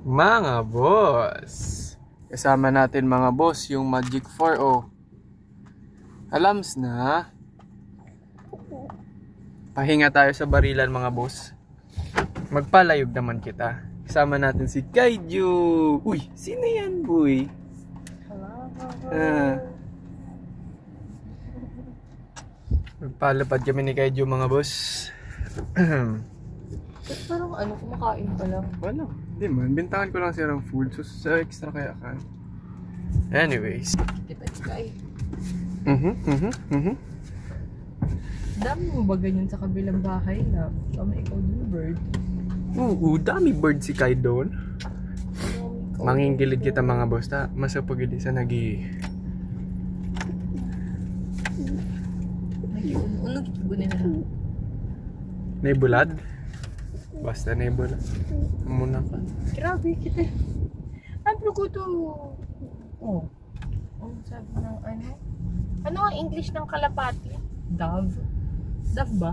Mga boss, kasama natin mga boss yung Magic 4 oh. Alams na. Pahinga tayo sa barilan mga boss. Magpalayog naman kita. Kasama natin si Kaiju. Uy, sino yan boy? Magpalapad kami ni Kaiju mga boss. Parang kumakain pa lang. Wala, hindi man. Bintangan ko lang siya ng food. So sa extra kaya ka. Anyways. Kita kay. Dami mo ba ganyan sa kabilang bahay na tama ikaw dun bird? Oo, dami bird si Kai doon. Mangingilid kita mga boss. Masapagili sa Unong kibunin na lang. Nebulad? Basta nebulad. Muna ka. Grabe kita. Ano ko to? Oh. Ang sabi ng ano ang English ng kalapati? Dove. Dove ba?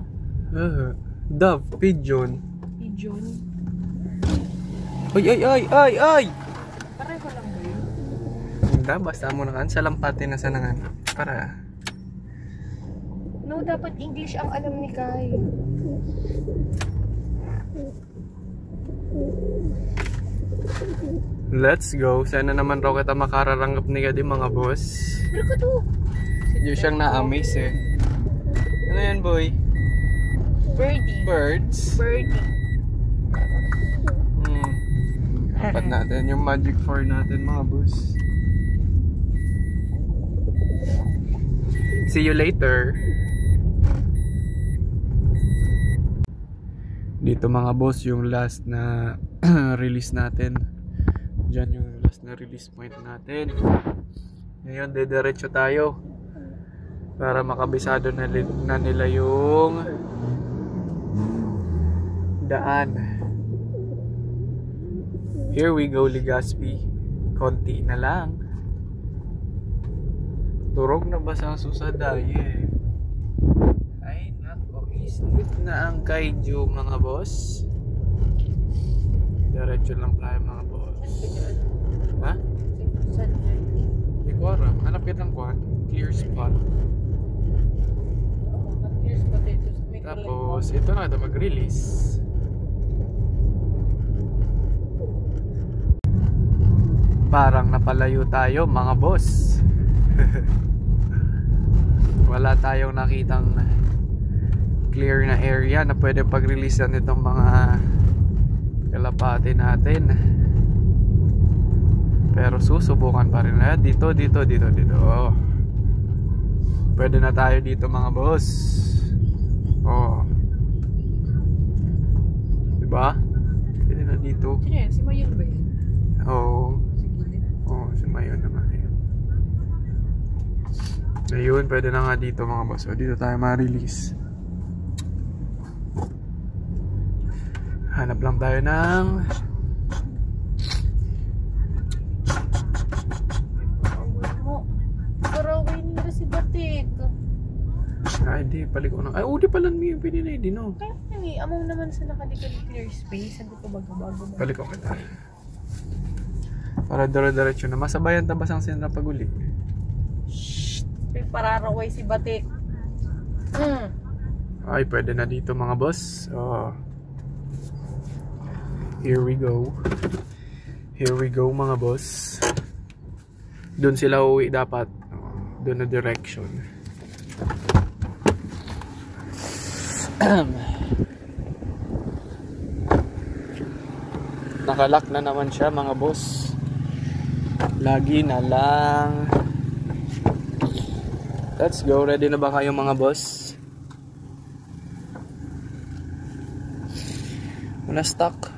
Dove. Pigeon. Pigeon. Ay! Pareho lang ba yun? Hindi, basta mo na kan. Salampati na sanangan. Para. No, dapat English ang alam ni Kai. Let's go. Sana naman raw kita makararanggap ni Gadi mga boss. Pero ko to. Yung siyang na-amaze eh. Ano yan boy? Birdie. Birds? Birdie. Dapat natin yung Magic 4 natin mga boss. See you later. Dito mga boss yung last na release natin. Diyan yung last na release point natin. Ngayon dediretso tayo para makabisado na nila yung daan. Here we go Legazpi. Konti na lang. Turog na ba sa susadaye? Ay nako, islit na ang Kaiju mga boss. Diretso lang tayo mga boss. Ha? Hindi ko alam. Hanap kitang kuhan. Clear spot. Tapos ito na ito mag-release. Parang napalayo tayo mga boss. Wala tayong nakitang clear na area na pwede pag-releasean itong mga kalapati natin. Pero susubukan pa rin na dito. Oh. Pwede na tayo dito mga boss. Oh. Diba? Pwede na dito. Si Mayon ba yan? Oh. Oh, si Mayon naman yun. Ayun, pwede na nga dito mga boss. So, dito tayo ma-release. Hanap lang tayo ng Karawin nila si Batik. ay, di, paliko na. Ay, di pala may pinili din, no? Kaya among naman sa nakalikan clear space. Sabi ko bago-bago mo. Paliko kita. Para dire-diretso na. Masabayan tabas ang sinra pag-uli. Shhh! Pararaway si Batik. Ay, pwede na dito mga boss. Oh. Here we go. Here we go mga boss. Doon sila uwi dapat. Doon na direction. Nakalock na naman siya mga boss. Lagi na lang. Let's go. Ready na ba kayo mga boss? Wala stuck.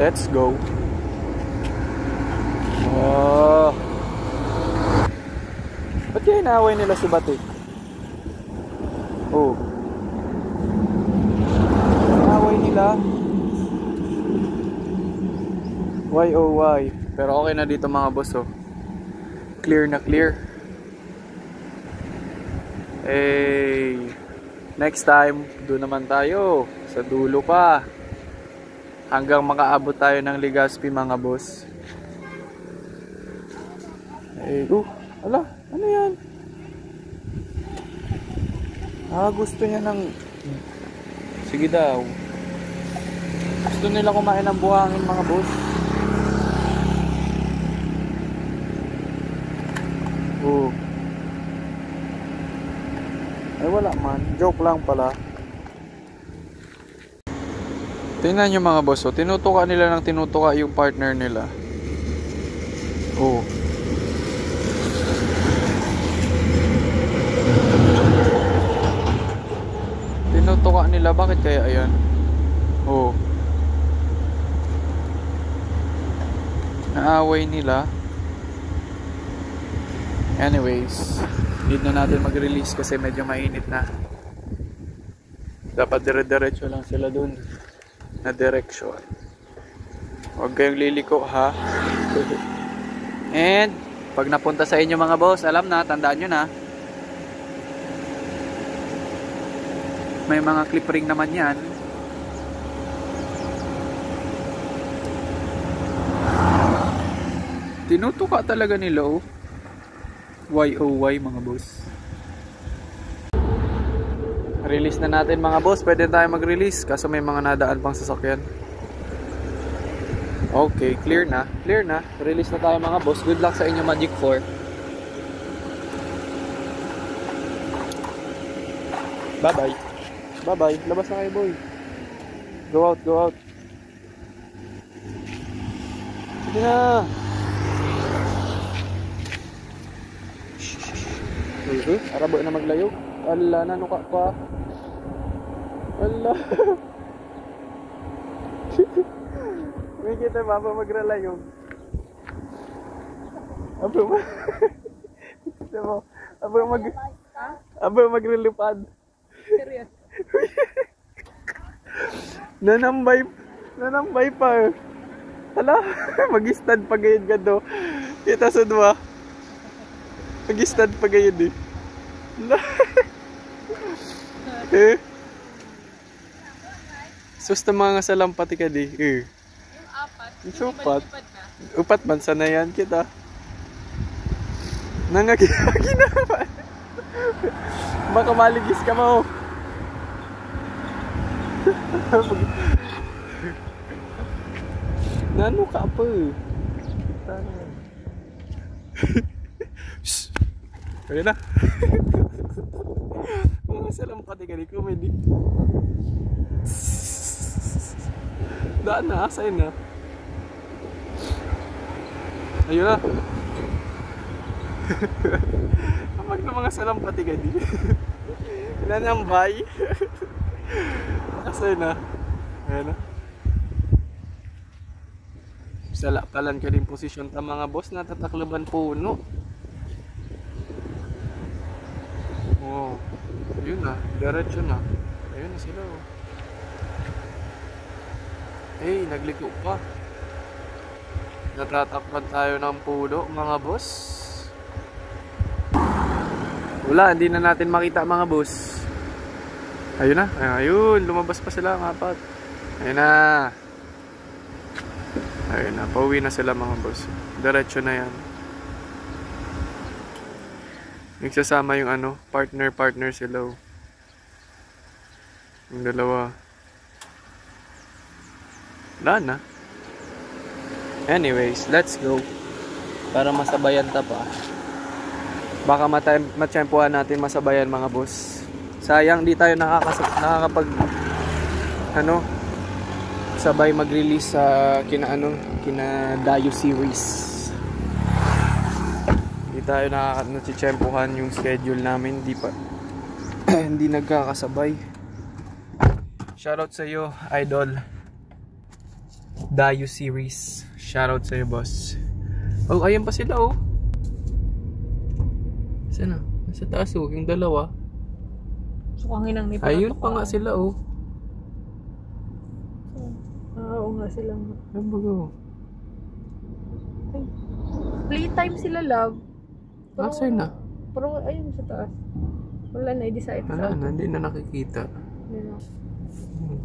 Let's go. Oh. Ba't kaya inaaway nila si Batik? Oh. Inaaway nila. Why oh why? Pero okay na dito mga boss oh. Clear na clear. Eh, next time, doon naman tayo. Sa dulo pa. Hanggang makaabot tayo ng Legazpi mga boss. Eh, ala, ano yan? Gusto niya ng... Sige daw. Gusto nila kumain ng buhangin mga boss. Ay wala man, joke lang pala. Tingnan nyo mga boss, tinutuka nila ng tinutuka yung partner nila. Tinutuka nila, bakit kaya ayan? Naaway nila. Anyways, need na natin mag-release kasi medyo mainit na. Dapat dire-diretso lang sila dun na direction. Huwag kayong liliko ha. And pag napunta sa inyo mga boss, alam na, tandaan nyo na, may mga clip ring naman yan. Tinutuka talaga nila YOY mga boss. Release na natin mga boss. Pwede tayo mag-release kaso may mga nadaan pang sasakyan. Okay, clear na. Clear na. Release na tayo mga boss. Good luck sa inyo Magic 4. Bye bye. Bye bye. Labas na kayo boy. Go out, go out. Sige na. Arabo na maglayog. Ala, nanuka pa. Ala. May kita ba maglalayog? Abo maglilipad. Serious. Nanambay pa. Hala, mag-stand pa gayud ka do. Kita sa dua. Mag-stand pa gayud eh. Susta mga salampati ka di. Yung apat. Yung upat. Upat man sana yan kita. Nangagina naman. Baka maligis ka mo. Nano ka pa eh. Kaya na. Mga salampati ka di comedy. Daan na, asay na. Ayun na. Kapag na mga salampati ka di. Nanambay. Asay na. Ayun na. Salakalan ka din posisyon ta mga boss, natatakloban puno. Oh, yun na, diretso na. Ayun na sila oh. Hey, nagliko pa. Natatakpan tayo ng puno mga boss. Wala, hindi na natin makita mga boss. Ayun na, ayun, lumabas pa sila ang apat. Ayun na. Ayun na, pauwi na sila mga boss. Diretso na yan. Nagsasama yung ano, partner sila. Yung dalawa. Wala na. Anyways, let's go. Para masabayan ta pa. Baka matsyempohan natin masabayan mga boss. Sayang di tayo nakakapag ano, sabay mag-release sa kina Dayo series. Hindi tayo natsyempohan yung schedule namin, hindi pa hindi nagkakasabay. Shoutout sa iyo, idol. Dayo series. Shoutout sa iyo, boss. Oh, ayan pa sila oh. Saan na? Nasa taas oh, yung dalawa. Sukangin ang nipa. Ayun pa nga sila oh. Oo nga sila. Ano ba go? Playtime sila love. Asay na? Pero ayun sa taas. Wala na, i-decide sa Wala na, hindi na nakikita. Yun.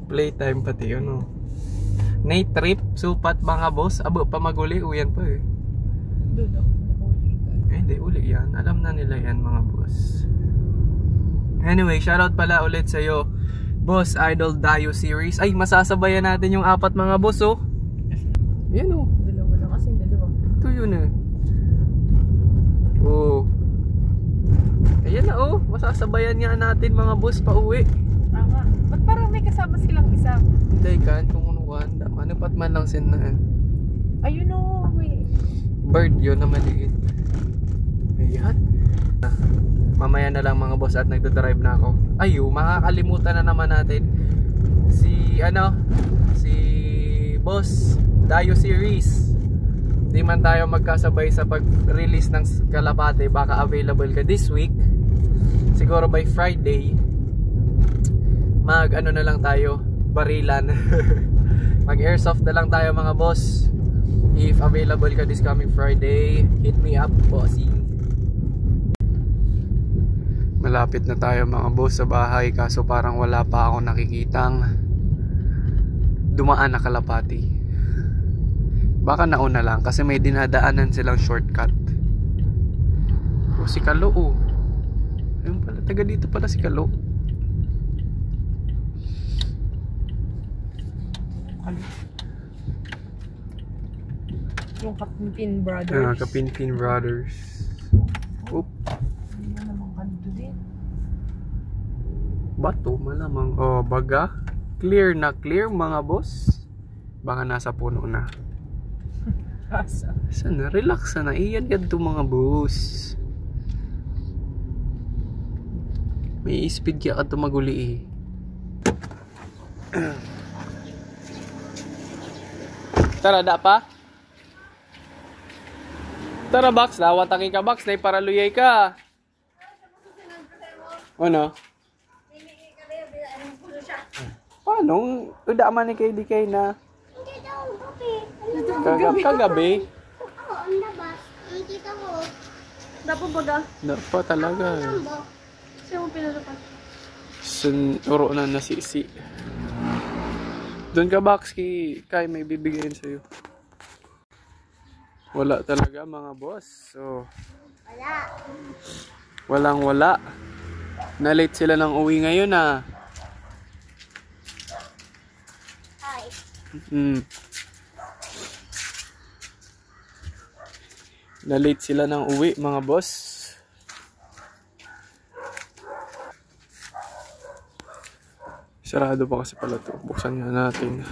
Playtime pati yun, oh. Night trip, supat mga boss. Abo pa maguli, uyan pa eh. Doon ako nakuli ka. Eh, hindi, uli yan. Alam na nila yan mga boss. Anyway, shoutout pala ulit sa'yo, Boss Idol Dayo Series. Ay, masasabayan natin yung 4 mga boss, oh. Yan, oh. Dalawa lang kasi, dalawa. Ito yun eh. Oh. Ayan na, oh. Masasabayan nga natin mga boss pa uwi. Tama. Ba't parang may kasama silang isa? Hindi kan, kung ano kan. Ano pat man lang sin na eh. Ayun o, wait. Bird yun na maliit. Ayan. Mamaya na lang mga boss at nagdadrive na ako. Ayo, makakalimutan na naman natin si Boss Dayo Series. Di man tayo magkasabay sa pag-release ng Kalapate. Baka available ka this week. Siguro by Friday. Mag ano na lang tayo, barilan. Mag airsoft na lang tayo mga boss. If available ka this coming Friday, hit me up, bossing. Malapit na tayo mga boss sa bahay, kaso parang wala pa ako nakikitang dumaan na Kalapati. Baka nauna lang kasi may dinadaanan silang shortcut. O si Kalo, oh. Ayun pala, taga dito pala si Kalo. Yung Kapinpin Brothers. Kapinpin Brothers. Oop. Hindi na naman kanto din. Bato, malamang. Oh, baga. Clear na clear mga boss. Baka nasa puno na. Asa. Sana, relax na. Iyan yan to mga boss. May speed kaya ka maguli eh. Tara, da pa? Tara, Box. Lawatangin ka, Box. Nay para luyay ka. Ano? Paano? Uda man ni kay di kay na. Kagabi. Oo, ang labas. Nakikita ko. Dapat baga. Dapat talaga. Siya mo pinulupan. Uro na nasisi. Doon ka, Box. Kay may bibigyan sa'yo. Wala talaga mga boss. So, wala. Na-late sila ng uwi ngayon ah. Na-late sila ng uwi mga boss. Sarado pa kasi pala to. Buksan nga natin.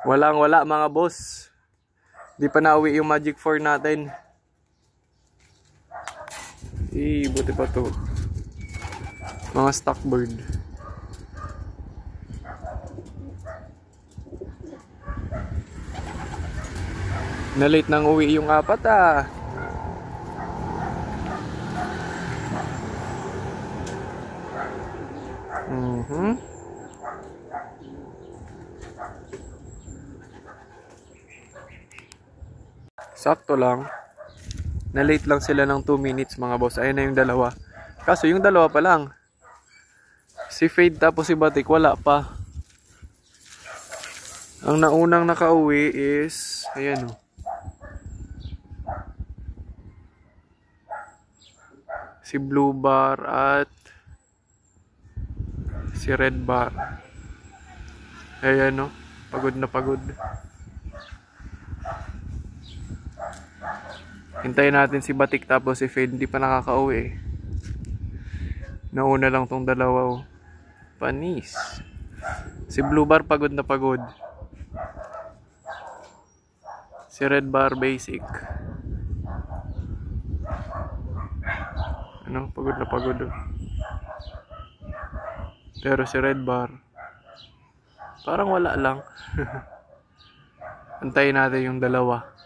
Wala mga boss. Di pa nauwi yung Magic 4 natin. Buti pa to. Mga stock bird. Na-late nang uwi yung 4 ah. Sakto lang. Na-late lang sila ng 2 minutes mga boss. Ayun na yung dalawa. Kaso yung dalawa pa lang. Si Fade tapos si Batik wala pa. Ang naunang nakauwi is ayan o. Si Blue Bar at si Red Bar. Ayan o. Pagod na pagod. Hintayin natin si Batik tapos si Fade. Hindi pa nakakauwi eh. Nauna lang tong dalawa oh. Panis. Si Blue Bar pagod na pagod. Si Red Bar basic. Ano? Pagod na pagod oh. Pero si Red Bar parang wala lang. Antayin natin yung dalawa.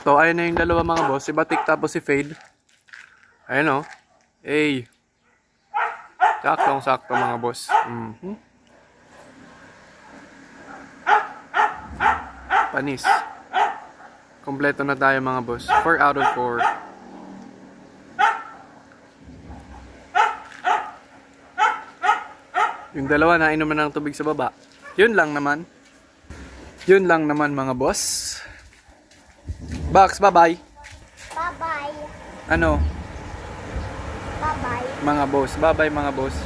So, ayun na yung dalawa mga boss. Si Batik tapos si Fade. Ayun o. Hey. Saktong-sakto mga boss. Panis. Kompleto na tayo mga boss. 4 out of 4. Yung dalawa na inuman ng tubig sa baba. Yun lang naman. Yun lang naman mga boss. Box, bye-bye. Bye-bye. Ano? Bye-bye. Mga boss. Bye-bye mga boss.